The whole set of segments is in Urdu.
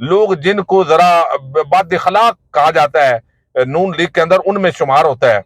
لوگ جن کو ذرا بد اخلاق کہا جاتا ہے نون لیگ کے اندر، ان میں شمار ہوتا ہے،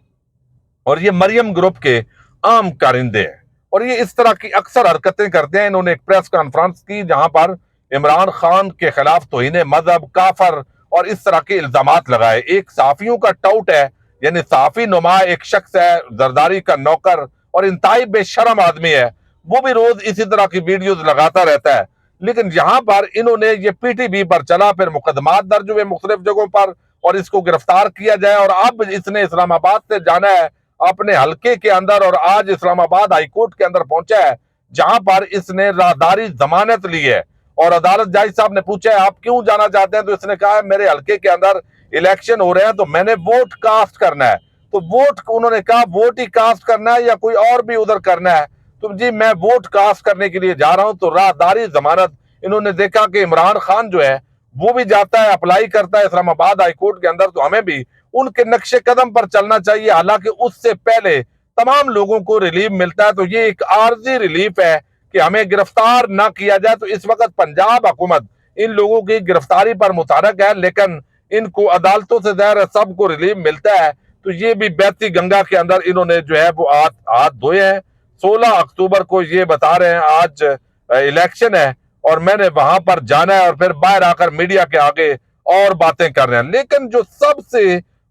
اور یہ مریم گروپ کے عام کارندے ہیں، اور یہ اس طرح کی اکثر حرکتیں کرتے ہیں۔ انہوں نے ایک پریس کانفرنس کی جہاں پر عمران خان کے خلاف توہین مذہب، کافر اور اس طرح کے الزامات لگائے۔ ایک صحافیوں کا ٹاؤٹ ہے، یعنی صحافی نما ایک شخص ہے، زرداری کا نوکر اور انتہائی بے شرم آدمی ہے، وہ بھی روز اسی طرح کی ویڈیوز لگاتا رہتا ہے۔ لیکن یہاں پر انہوں نے یہ پی ٹی وی پر چلا، پھر مقدمات درج ہوئے مختلف جگہوں پر اور اس کو گرفتار کیا جائے، اور اب اس نے اسلام آباد سے جانا ہے اپنے حلقے کے اندر، اور آج اسلام آباد ہائی کورٹ کے اندر پہنچا ہے جہاں پر اس نے راہداری ضمانت لی ہے، اور عدالت جج صاحب نے پوچھا ہے آپ کیوں جانا چاہتے ہیں، تو اس نے کہا ہے میرے حلقے کے اندر الیکشن ہو رہے ہیں تو میں نے ووٹ کاسٹ کرنا ہے۔ تو ووٹ، انہوں نے کہا ووٹ ہی کاسٹ کرنا ہے یا کوئی اور بھی ادھر کرنا ہے؟ تو جی میں ووٹ کاسٹ کرنے کے لیے جا رہا ہوں۔ تو راہداری ضمانت، انہوں نے دیکھا کہ عمران خان جو ہے وہ بھی جاتا ہے، اپلائی کرتا ہے اسلام آباد ہائی کورٹ کے اندر، تو ہمیں بھی ان کے نقش قدم پر چلنا چاہیے، حالانکہ اس سے پہلے تمام لوگوں کو ریلیف ملتا ہے۔ تو یہ ایک عارضی ریلیف ہے کہ ہمیں گرفتار نہ کیا جائے۔ تو اس وقت پنجاب حکومت ان لوگوں کی گرفتاری پر متحرک ہے، لیکن ان کو عدالتوں سے ظاہر ہے سب کو ریلیف ملتا ہے۔ تو یہ بھی بیتی گنگا کے اندر انہوں نے جو ہے وہ ہاتھ دھوئے ہیں۔ 16 اکتوبر کو یہ بتا رہے ہیں آج الیکشن ہے اور میں نے وہاں پر جانا ہے، اور پھر باہر آ کر میڈیا کے آگے اور باتیں کر رہے ہیں۔ لیکن جو سب سے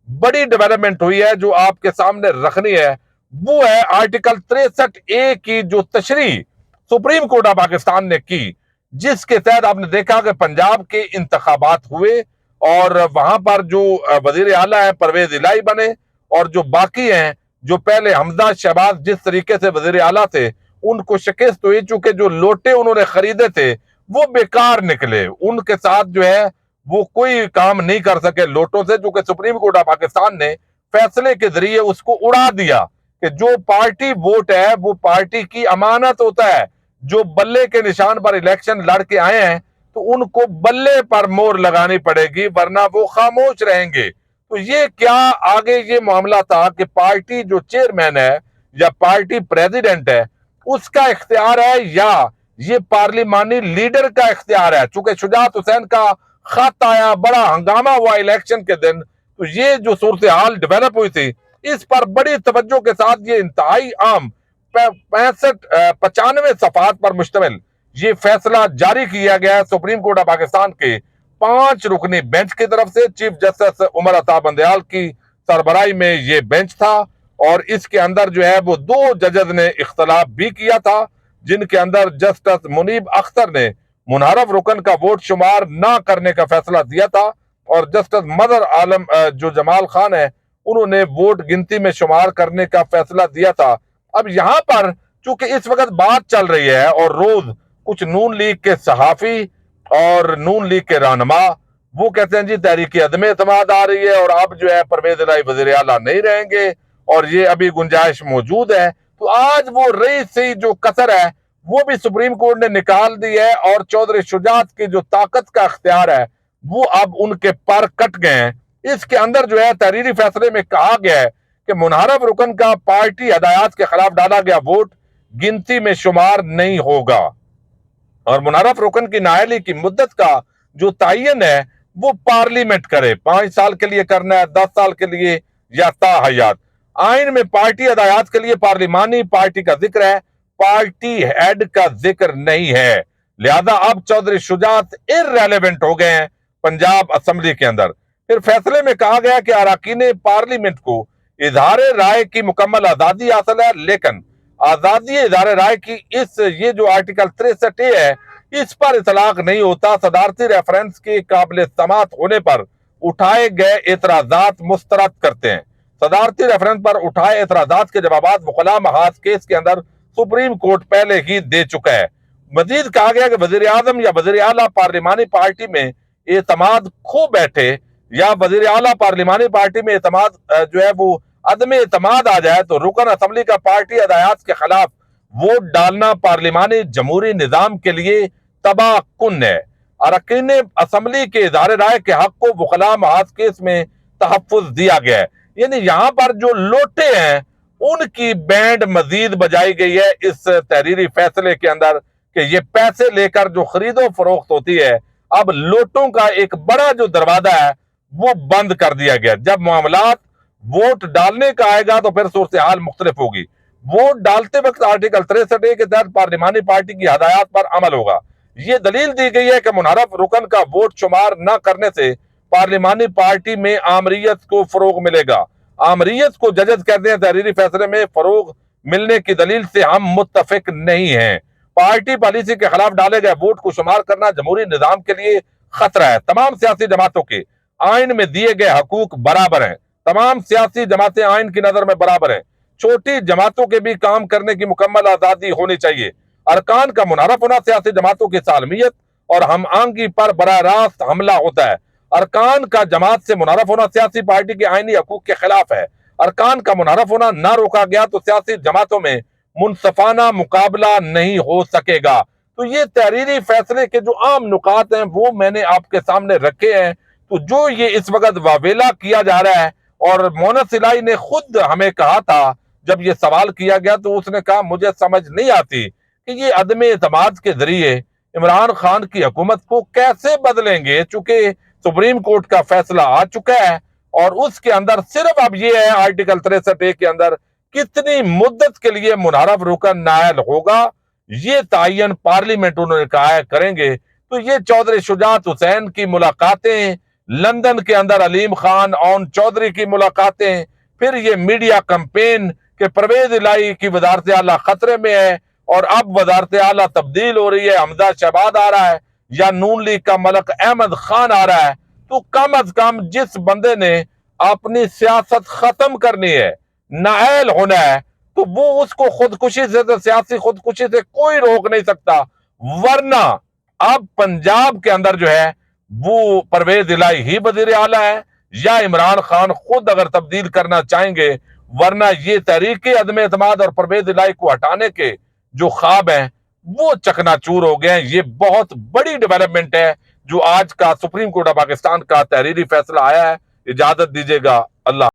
بڑی ڈیولپمنٹ ہوئی ہے جو آپ کے سامنے رکھنی ہے، وہ ہے آرٹیکل 63A کی جو تشریح سپریم کورٹ آف پاکستان نے کی، جس کے تحت آپ نے دیکھا کہ پنجاب کے انتخابات ہوئے اور وہاں پر جو وزیر اعلیٰ ہیں پرویز الہی بنے، اور جو باقی ہیں جو پہلے حمزہ شہباز جس طریقے سے وزیر اعلیٰ تھے ان کو شکست ہوئی، چونکہ جو لوٹے انہوں نے خریدے تھے وہ بیکار نکلے، ان کے ساتھ جو ہے وہ کوئی کام نہیں کر سکے لوٹوں سے، چونکہ سپریم کورٹ آف پاکستان نے فیصلے کے ذریعے اس کو اڑا دیا کہ جو پارٹی ووٹ ہے وہ پارٹی کی امانت ہوتا ہے، جو بلے کے نشان پر الیکشن لڑ کے آئے ہیں تو ان کو بلے پر مور لگانی پڑے گی ورنہ وہ خاموش رہیں گے۔ تو یہ کیا آگے یہ معاملہ تھا کہ پارٹی جو چیئرمین ہے یا پارٹی پریزیڈنٹ ہے اس کا اختیار ہے یا یہ پارلیمانی لیڈر کا اختیار ہے؟ چونکہ شجاعت حسین کا خط آیا، بڑا ہنگامہ ہوا الیکشن کے دن، تو یہ جو صورتحال ڈیولپ ہوئی تھی اس پر بڑی توجہ کے ساتھ یہ انتہائی عام 95 صفحات پر مشتمل یہ فیصلہ جاری کیا گیا ہے سپریم کورٹ آف پاکستان کے 5 رکنی بینچ کی طرف سے۔ چیف جسٹس عمر عطا بندیال کی سربراہی میں یہ بینچ تھا، اور اس کے اندر جو ہے وہ 2 ججز نے اختلاف بھی کیا تھا، جن کے اندر جسٹس منیب اختر نے منحرف رکن کا ووٹ شمار نہ کرنے کا فیصلہ دیا تھا، اور جسٹس مظہر عالم جو جمال خان ہے انہوں نے ووٹ گنتی میں شمار کرنے کا فیصلہ دیا تھا۔ اب یہاں پر چونکہ اس وقت بات چل رہی ہے اور روز کچھ نون لیگ کے صحافی اور نون لیگ کے رہنما وہ کہتے ہیں جی تحریک عدم اعتماد آ رہی ہے اور اب جو ہے پرویز الہی وزیر اعلیٰ نہیں رہیں گے اور یہ ابھی گنجائش موجود ہے، تو آج وہ رئیس سے جو کثر ہے وہ بھی سپریم کورٹ نے نکال دی ہے، اور چودھری شجاعت کی جو طاقت کا اختیار ہے وہ اب ان کے پر کٹ گئے ہیں۔ اس کے اندر جو ہے تحریری فیصلے میں کہا گیا ہے کہ منحرف رکن کا پارٹی ہدایات کے خلاف ڈالا گیا ووٹ گنتی میں شمار نہیں ہوگا، اور منحرف رکن کی نااہلی کی مدت کا جو تعین ہے وہ پارلیمنٹ کرے، 5 سال کے لیے کرنا ہے، 10 سال کے لیے یا تا حیات۔ آئین میں پارٹی ہدایات کے لیے پارلیمانی پارٹی کا ذکر ہے، پارٹی ہیڈ کا ذکر نہیں ہے، لہذا اب چودھری شجاعت irrelevant ہو گئے ہیں پنجاب اسمبلی کے اندر۔ پھر فیصلے میں کہا گیا کہ اراکین پارلیمنٹ کو اظہار رائے کی مکمل آزادی حاصل ہے، لیکن آزادی اظہار رائے کی یہ جو آرٹیکل 63A ہے اس پر اطلاق نہیں ہوتا۔ صدارتی ریفرنس کے قابل سماعت ہونے پر اٹھائے گئے اعتراضات مسترد کرتے ہیں۔ صدارتی ریفرنس پر اٹھائے اعتراضات کے جوابات وکلاء محاذ کیس کے اندر سپریم کورٹ پہلے ہی دے چکا ہے۔ مزید کہا گیا کہ وزیر اعظم یا وزیر اعلیٰ پارلیمانی پارٹی میں اعتماد کھو بیٹھے یا وزیر اعلیٰ پارلیمانی پارٹی میں اعتماد جو ہے وہ عدم اعتماد آ جائے تو رکن اسمبلی کا پارٹی ہدایات کے خلاف ووٹ ڈالنا پارلیمانی جمہوری نظام کے لیے تباہ کن ہے۔ اراکین اسمبلی کے اظہار رائے کے حق کو وکلاء محاذ کیس میں تحفظ دیا گیا ہے، یعنی یہاں پر جو لوٹے ہیں ان کی بینڈ مزید بجائی گئی ہے اس تحریری فیصلے کے اندر کہ یہ پیسے لے کر جو خرید و فروخت ہوتی ہے اب لوٹوں کا ایک بڑا جو دروازہ ہے وہ بند کر دیا گیا. جب معاملات ووٹ ڈالنے کا آئے گا تو پھر صورتحال مختلف ہوگی. ووٹ ڈالتے وقت آرٹیکل 63A کے تحت پارلیمانی پارٹی کی ہدایات پر عمل ہوگا. یہ دلیل دی گئی ہے کہ منحرف رکن کا ووٹ شمار نہ کرنے سے پارلیمانی پارٹی میں آمریت کو فروغ ملے گا. آمریت کو ججز کہتے ہیں. تحریری فیصلے میں فروغ ملنے کی دلیل سے ہم متفق نہیں ہیں. پارٹی پالیسی کے خلاف ڈالے گئے ووٹ کو شمار کرنا جمہوری نظام کے لیے خطرہ ہے. تمام سیاسی جماعتوں کے آئین میں دیے گئے حقوق برابر ہیں. تمام سیاسی جماعتیں آئین کی نظر میں برابر ہیں. چھوٹی جماعتوں کے بھی کام کرنے کی مکمل آزادی ہونی چاہیے. ارکان کا منحرف ہونا سیاسی جماعتوں کی سالمیت اور ہم آہنگی پر براہ راست حملہ ہوتا ہے. ارکان کا جماعت سے منحرف ہونا سیاسی پارٹی کے آئینی حقوق کے خلاف ہے. ارکان کا منحرف ہونا نہ روکا گیا تو سیاسی جماعتوں میں منصفانہ مقابلہ نہیں ہو سکے گا. تو یہ تحریری فیصلے کے جو عام نکات ہیں وہ میں نے آپ کے سامنے رکھے ہیں. تو جو یہ اس وقت واویلا کیا جا رہا ہے، اور مونس الہی نے خود ہمیں کہا تھا جب یہ سوال کیا گیا تو اس نے کہا مجھے سمجھ نہیں آتی کہ یہ عدم اعتماد کے ذریعے عمران خان کی حکومت کو کیسے بدلیں گے، چونکہ سپریم کورٹ کا فیصلہ آ چکا ہے اور اس کے اندر صرف اب یہ ہے آرٹیکل 63A کے اندر کتنی مدت کے لیے منحرف رکن نائل ہوگا یہ تعین پارلیمنٹ انہوں نے کہا ہے کریں گے. تو یہ چودھری شجاعت حسین کی ملاقاتیں، لندن کے اندر علیم خان اون چودھری کی ملاقاتیں، پھر یہ میڈیا کمپین کہ پرویز الہی کی وزارت اعلیٰ خطرے میں ہے اور اب وزارت اعلیٰ تبدیل ہو رہی ہے، حمزہ شہباز آ رہا ہے یا نون لیگ کا ملک احمد خان آ رہا ہے. تو کم از کم جس بندے نے اپنی سیاست ختم کرنی ہے، نائل ہونا ہے، تو وہ اس کو خودکشی سے، سیاسی خودکشی سے کوئی روک نہیں سکتا. ورنہ اب پنجاب کے اندر جو ہے وہ پرویز الہی ہی وزیر اعلیٰ ہے یا عمران خان خود اگر تبدیل کرنا چاہیں گے. ورنہ یہ تحریک عدم اعتماد اور پرویز الہی کو ہٹانے کے جو خواب ہیں وہ چکنا چور ہو گئے ہیں. یہ بہت بڑی ڈیولپمنٹ ہے جو آج کا سپریم کورٹ آف پاکستان کا تحریری فیصلہ آیا ہے. اجازت دیجیے گا. اللہ